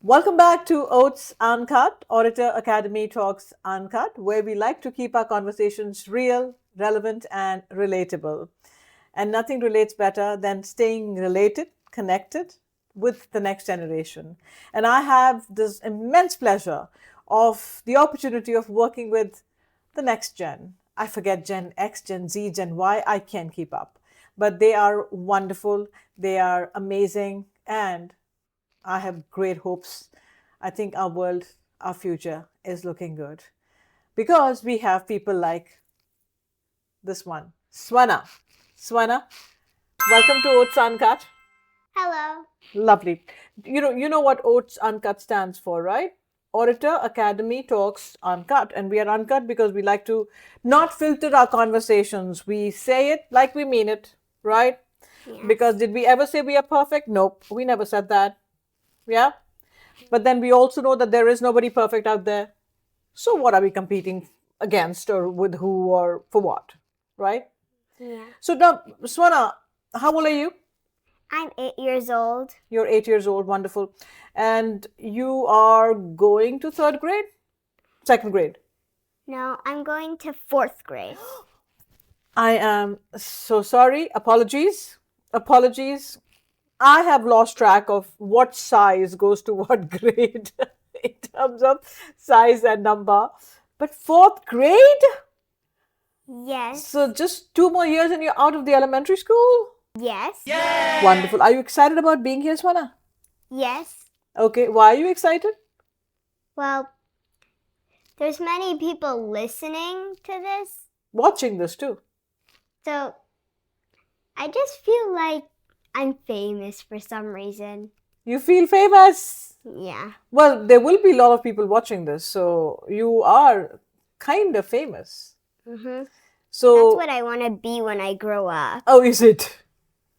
Welcome back to OATS Uncut, Orator Academy Talks Uncut, where we like to keep our conversations real, relevant, and relatable. And nothing relates better than staying related, connected with the next generation. And I have this immense pleasure of the opportunity of working with the next gen. I forget Gen X, Gen Z, Gen Y, I can't keep up. But they are wonderful, they are amazing, and I have great hopes. I think our world, our future is looking good because we have people like this one, Svana. Svana, welcome to OATS Uncut. Hello. Lovely. You know what OATS Uncut stands for, right? Orator Academy Talks Uncut. And we are uncut because we like to not filter our conversations. We say it like we mean it, right? Yes. Because did we ever say we are perfect? Nope, we never said that. Yeah. But then we also know that there is nobody perfect out there. So what are we competing against or with who or for what? Right? Yeah. So now, Swana, how old are you? I'm 8 years old. You're 8 years old, wonderful. And you are going to third grade? Second grade? No, I'm going to fourth grade. I am so sorry. Apologies. Apologies. I have lost track of what size goes to what grade in terms of size and number. But fourth grade? Yes. So just 2 more years and you're out of the elementary school? Yes. Wonderful. Are you excited about being here, Swana? Yes. Okay. Why are you excited? Well, there's many people listening to this. Watching this too. So I just feel like I'm famous for some reason. You feel famous? Yeah. Well, there will be a lot of people watching this, so you are kind of famous. Mm-hmm. So That's what I want to be when I grow up. Oh, is it?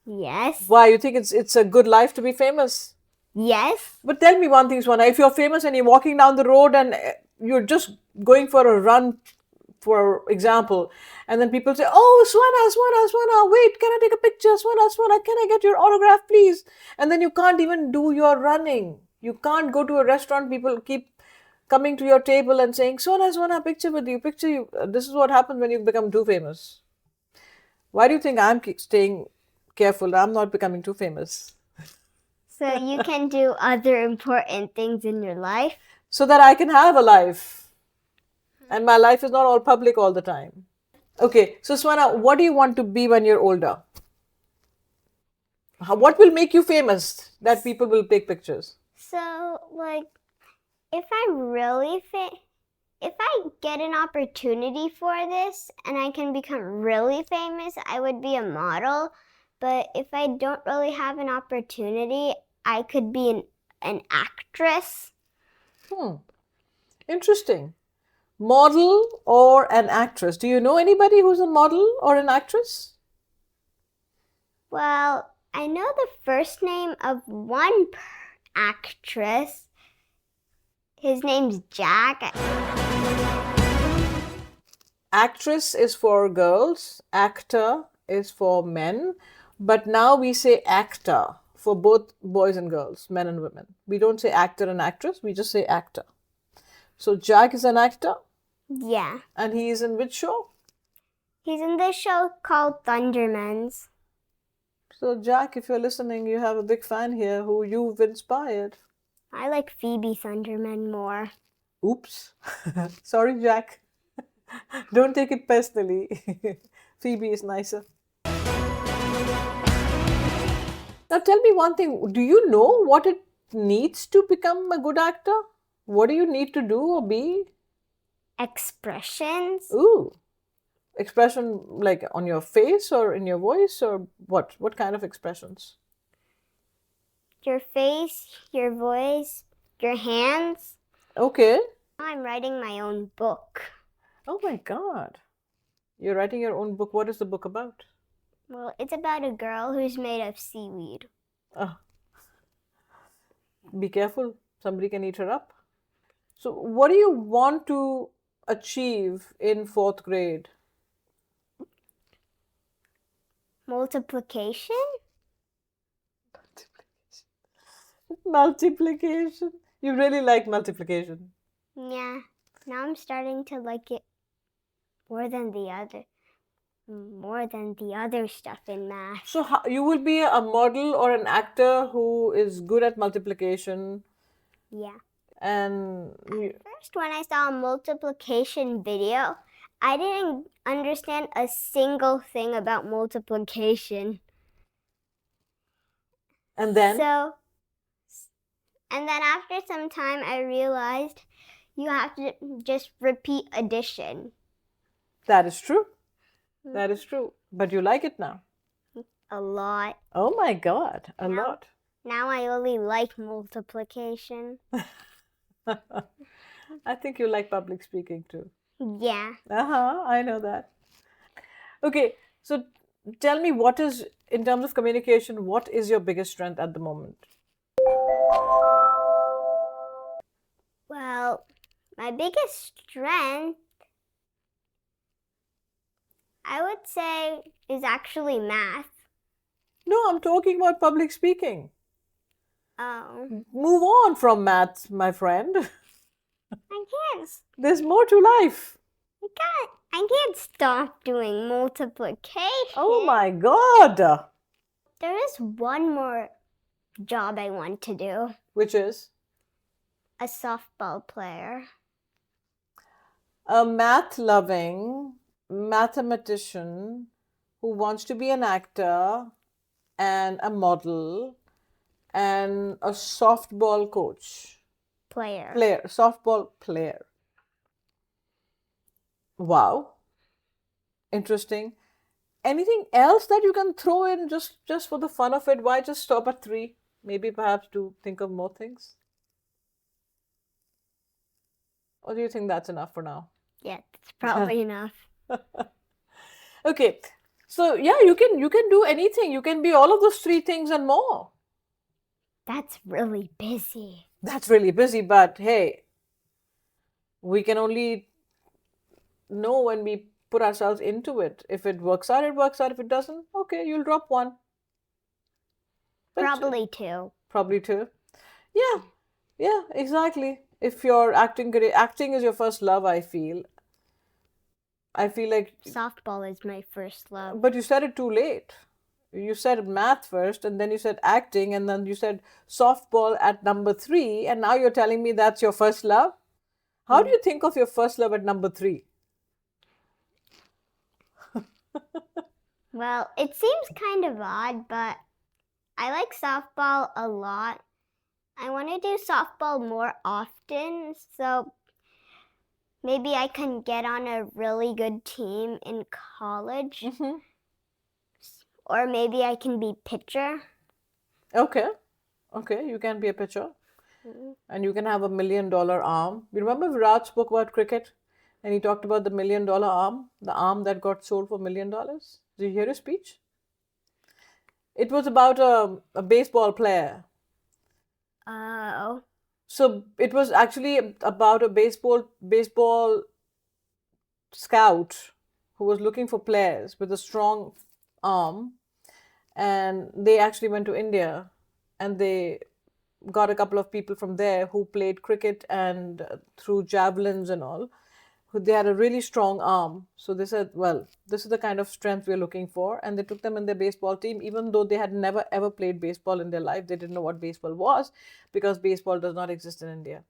Yes. Why you think it's a good life to be famous? Yes. But tell me one thing, Swana. If you're famous and you're walking down the road and you're just going for a run, for example, and then people say, "Oh, Swana, Swana, Swana, wait, can I take a picture? Swana, Swana, can I get your autograph, please?" And then you can't even do your running. You can't go to a restaurant. People keep coming to your table and saying, "Swana, Swana, picture with you, picture you." This is what happens when you become too famous. Why do you think I'm staying careful? I'm not becoming too famous. So you can do other important things in your life. So that I can have a life. And my life is not all public all the time. Okay, so Swana, what do you want to be when you're older? What will make you famous that people will take pictures? So, like, if I get an opportunity for this and I can become really famous, I would be a model. But if I don't really have an opportunity, I could be an actress. Interesting. Model or an actress? Do you know anybody who's a model or an actress? Well, I know the first name of one actress. His name's Jack. Actress is for girls, actor is for men, but now we say actor for both boys and girls, men and women. We don't say actor and actress, we just say actor. So Jack is an actor? Yeah. And he is in which show? He's in this show called Thundermans. So Jack, if you're listening, you have a big fan here who you've inspired. I like Phoebe Thunderman more. Oops. Sorry, Jack. Don't take it personally. Phoebe is nicer. Now tell me one thing. Do you know what it needs to become a good actor? What do you need to do or be? Expressions. Ooh. Expression like on your face or in your voice or what? What kind of expressions? Your face, your voice, your hands. Okay. I'm writing my own book. Oh my God. You're writing your own book. What is the book about? Well, it's about a girl who's made of seaweed. Oh. Be careful. Somebody can eat her up. So, what do you want to achieve in fourth grade? Multiplication? Multiplication. You really like multiplication. Yeah. Now I'm starting to like it more than the other stuff in math. So you will be a model or an actor who is good at multiplication, Yeah. and First, when I saw a multiplication video, I didn't understand a single thing about multiplication. and then And then after some time, I realized you have to just repeat addition. that is true. That is true. But you like it now. A lot. Oh my God, a lot. Now I only like multiplication. I think you like public speaking too. Yeah. I know that. Okay, so tell me, what is, in terms of communication, what is your biggest strength at the moment? Well, my biggest strength, I would say, is actually math. No, I'm talking about public speaking. Oh. Move on from maths, my friend. I can't. There's more to life. I can't stop doing multiplication. Oh my God. There is one more job I want to do. Which is? A softball player. A math-loving mathematician who wants to be an actor and a model and a softball coach. Softball player. Wow. Interesting. Anything else that you can throw in just for the fun of it? Why just stop at 3? Maybe perhaps to think of more things? Or do you think that's enough for now? Yeah, it's probably enough. Okay. So yeah, you can do anything. You can be all of those 3 things and more. That's really busy. That's really busy, but hey, we can only know when we put ourselves into it. If it works out, it works out. If it doesn't, okay, you'll drop one. But Probably 2. Probably 2. Yeah, exactly. If your acting is your first love, I feel like softball is my first love. But you said it too late. You said math first, and then you said acting, and then you said softball at number 3, and now you're telling me that's your first love? How do you think of your first love at number 3? Well, it seems kind of odd, but I like softball a lot. I want to do softball more often, so maybe I can get on a really good team in college. Or maybe I can be pitcher. Okay, you can be a pitcher. And you can have $1 million arm. You remember Virat spoke about cricket? And he talked about the $1 million arm, the arm that got sold for $1 million. Did you hear his speech? It was about a baseball player. Oh. So it was actually about a baseball scout who was looking for players with a strong arm, and they actually went to India, and they got a couple of people from there who played cricket and threw javelins and all. They had a really strong arm. So they said, well, this is the kind of strength we're looking for. And they took them in their baseball team, even though they had never ever played baseball in their life. They didn't know what baseball was, because baseball does not exist in India.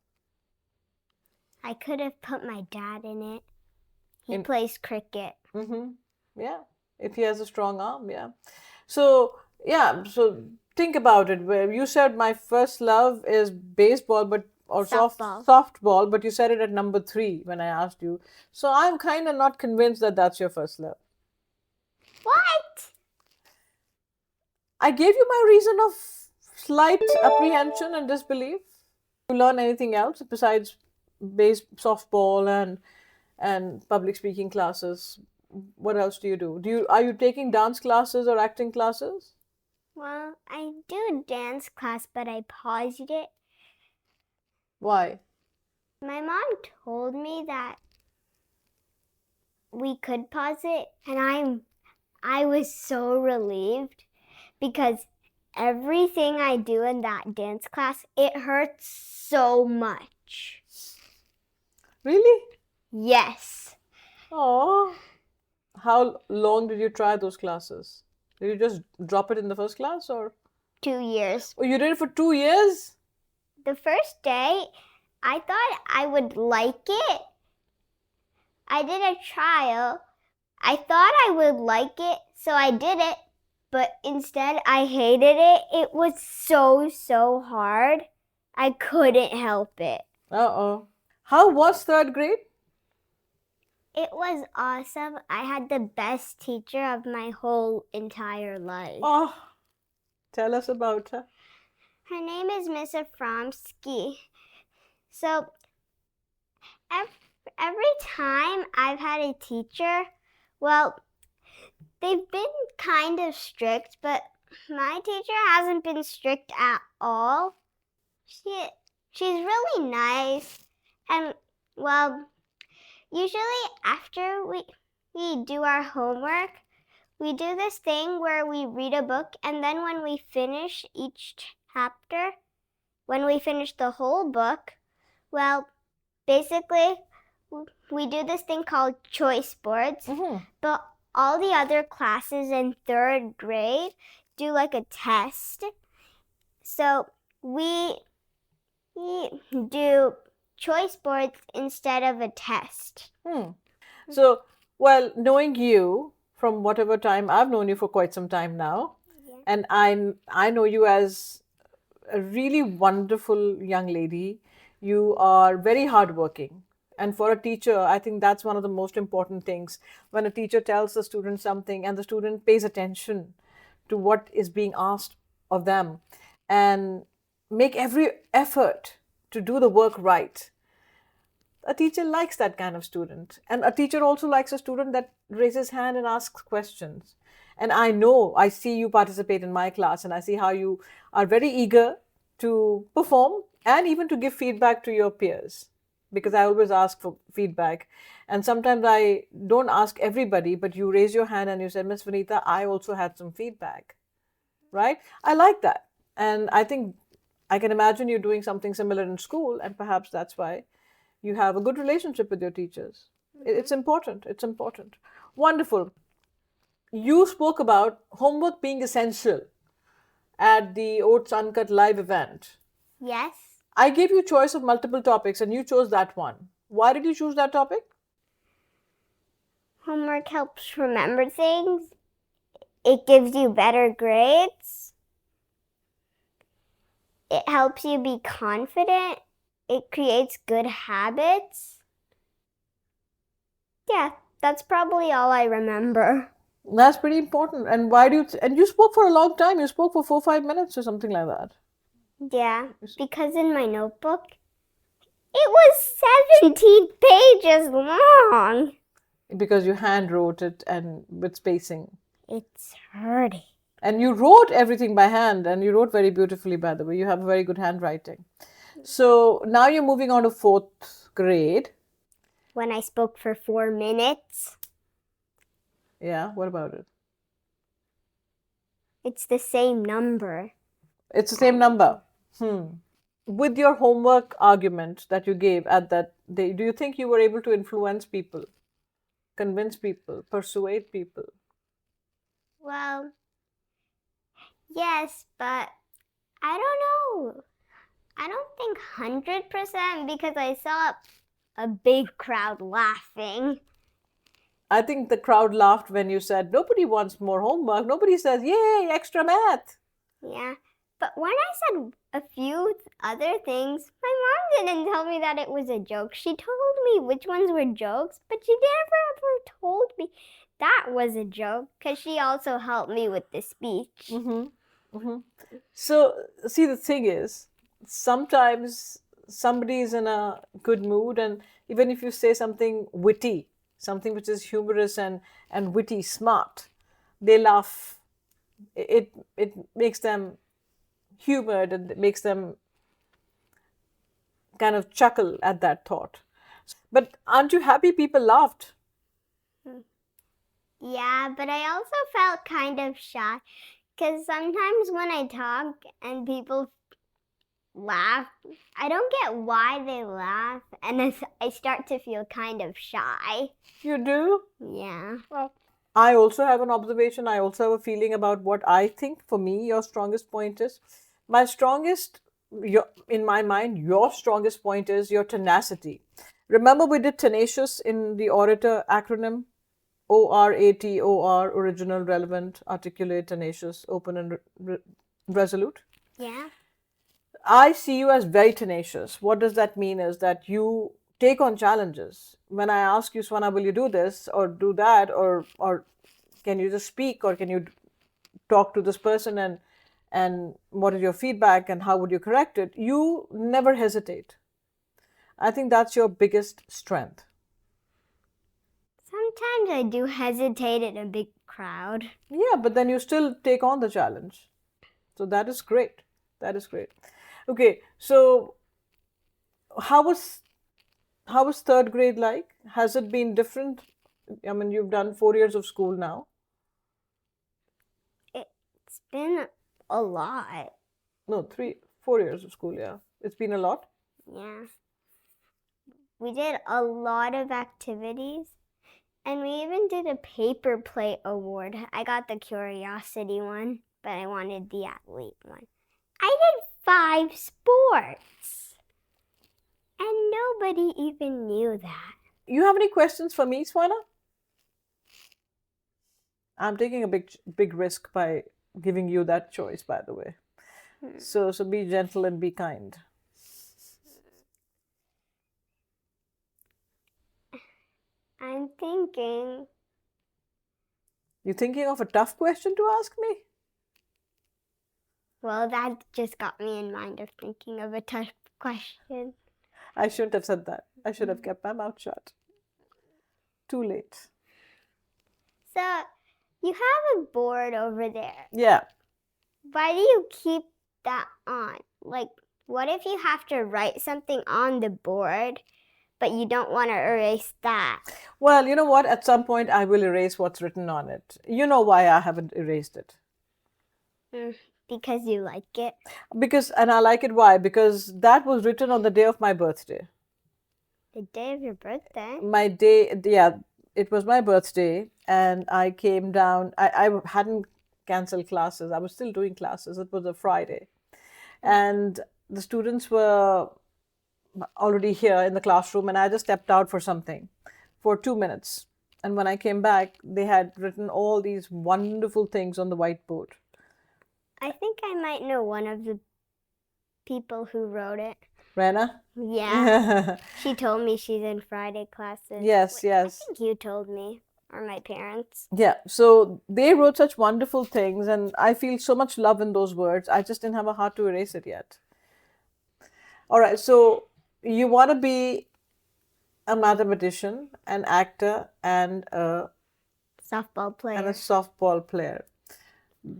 I could have put my dad in it. He plays cricket. Yeah, if he has a strong arm, yeah. So think about it. Where you said my first love is baseball, but or softball, but you said it at number 3 when I asked you. So I'm kind of not convinced that that's your first love. What? I gave you my reason of slight apprehension and disbelief. Do you learn anything else besides softball and public speaking classes? What else do you do? Are you taking dance classes or acting classes? Well, I do dance class, but I paused it. Why? My mom told me that we could pause it, and I was so relieved, because everything I do in that dance class, it hurts so much. Really? Yes. Oh, how long did you try those classes? Did you just drop it in the first class or? 2 years. Oh, you did it for 2 years? The first day, I thought I would like it. I did a trial. I thought I would like it, so I did it. But instead, I hated it. It was so hard. I couldn't help it. Uh-oh. How was third grade? It was awesome. I had the best teacher of my whole entire life. Oh, tell us about her. Her name is Miss Afromsky. So every time I've had a teacher, well, they've been kind of strict, but my teacher hasn't been strict at all. She's really nice, and well, usually after we do our homework, we do this thing where we read a book, and then when we finish each chapter, when we finish the whole book, well, basically, we do this thing called choice boards, but all the other classes in third grade do like a test. So we do choice boards instead of a test. So, well, knowing you from whatever time, I've known you for quite some time now, and I know you as a really wonderful young lady. You are very hardworking. And for a teacher, I think that's one of the most important things. When a teacher tells the student something and the student pays attention to what is being asked of them and make every effort to do the work right. A teacher likes that kind of student. And a teacher also likes a student that raises hand and asks questions. And I know, I see you participate in my class and I see how you are very eager to perform and even to give feedback to your peers, because I always ask for feedback. And sometimes I don't ask everybody, but you raise your hand and you said, Miss Vineeta, I also had some feedback, right? I like that. And I think I can imagine you doing something similar in school, and perhaps that's why you have a good relationship with your teachers. It's important. It's important. Wonderful. You spoke about homework being essential at the OATS Uncut live event. Yes. I gave you choice of multiple topics and you chose that one. Why did you choose that topic? Homework helps remember things. It gives you better grades. It helps you be confident. It creates good habits. Yeah, that's probably all I remember. That's pretty important. And why do you, and you spoke for a long time. You spoke for 4-5 minutes or something like that. Yeah, because in my notebook, it was 17 pages long. Because you hand wrote it and with spacing. It's hurting. And you wrote everything by hand, and you wrote very beautifully, by the way. You have very good handwriting. So now you're moving on to fourth grade. When I spoke for 4 minutes. Yeah, what about it? It's the same number. It's the same number. With your homework argument that you gave at that day, do you think you were able to influence people, convince people, persuade people? Well, yes, but I don't know. I don't think 100% because I saw a big crowd laughing. I think the crowd laughed when you said, nobody wants more homework. Nobody says, yay, extra math. Yeah, but when I said a few other things, my mom didn't tell me that it was a joke. She told me which ones were jokes, but she never ever told me that was a joke because she also helped me with the speech. So, see, the thing is, sometimes somebody is in a good mood, and even if you say something witty, something which is humorous and witty, smart, they laugh. It makes them humored and it makes them kind of chuckle at that thought. But aren't you happy people laughed? Yeah, but I also felt kind of shy Because sometimes when I talk and people laugh, I don't get why they laugh, and I start to feel kind of shy. You do? Yeah. Well, I also have an observation. I also have a feeling about what I think for me your strongest point is. My strongest, in my mind, your strongest point is your tenacity. Remember, we did tenacious in the orator acronym ORATOR, original, relevant, articulate, tenacious, open, and resolute. Yeah. I see you as very tenacious. What does that mean is that you take on challenges. When I ask you, Svana, will you do this or do that, or can you just speak, or can you talk to this person, and what is your feedback and how would you correct it? You never hesitate. I think that's your biggest strength. Sometimes I do hesitate in a big crowd. Yeah, but then you still take on the challenge. So that is great. That is great. Okay, so how was third grade like? Has it been different? I mean, you've done 4 years of school now. It's been a lot. No, 4 years of school, yeah. It's been a lot. Yeah. We did a lot of activities, and we even did a paper plate award. I got the curiosity one, but I wanted the athlete one. I did 5 sports, and nobody even knew that. You have any questions for me, Swana? I'm taking a big risk by giving you that choice, by the way. So be gentle and be kind. I'm thinking. You thinking of a tough question to ask me? Well, that just got me in mind of thinking of a tough question. I shouldn't have said that. I should have kept my mouth shut. Too late. So, you have a board over there. Yeah. Why do you keep that on? Like, what if you have to write something on the board, but you don't want to erase that? Well, you know what? At some point, I will erase what's written on it. You know why I haven't erased it? Because you like it. And I like it. Why? Because that was written on the day of my birthday. The day of your birthday? My day, yeah, it was my birthday, and I came down. I hadn't canceled classes. I was still doing classes. It was a Friday. And the students were already here in the classroom, and I just stepped out for something for 2 minutes. And when I came back, they had written all these wonderful things on the whiteboard. I think I might know one of the people who wrote it. Rena? Yeah. She told me she's in Friday classes. Yes, yes. I think you told me, or my parents. Yeah, so they wrote such wonderful things, and I feel so much love in those words. I just didn't have a heart to erase it yet. All right, so you want to be a mathematician, an actor, and a Softball player. softball player.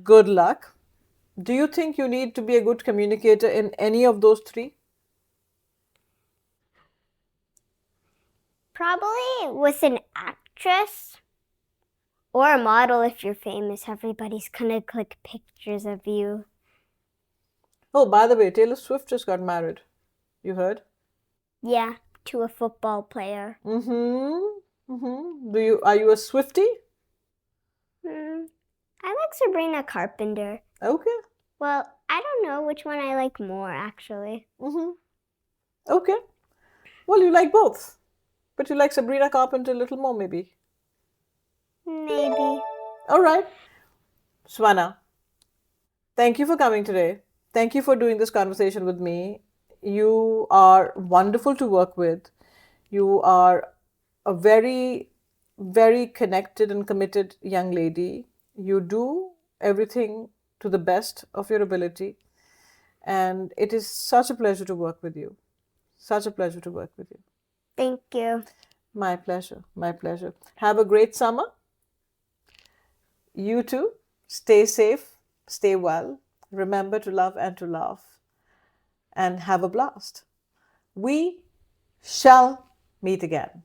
Good luck. Do you think you need to be a good communicator in any of those three? Probably with an actress or a model if you're famous. Everybody's gonna click pictures of you. Oh, by the way, Taylor Swift just got married. You heard? Yeah, to a football player. Are you a Swiftie? I like Sabrina Carpenter. Okay. Well, I don't know which one I like more, actually. Okay. Well, you like both. But you like Sabrina Carpenter a little more, maybe. Maybe. All right. Svana, thank you for coming today. Thank you for doing this conversation with me. You are wonderful to work with. You are a very, very connected and committed young lady. You do everything to the best of your ability. And it is such a pleasure to work with you. Such a pleasure to work with you. Thank you. My pleasure. My pleasure. Have a great summer. You too. Stay safe. Stay well. Remember to love and to laugh. And have a blast. We shall meet again.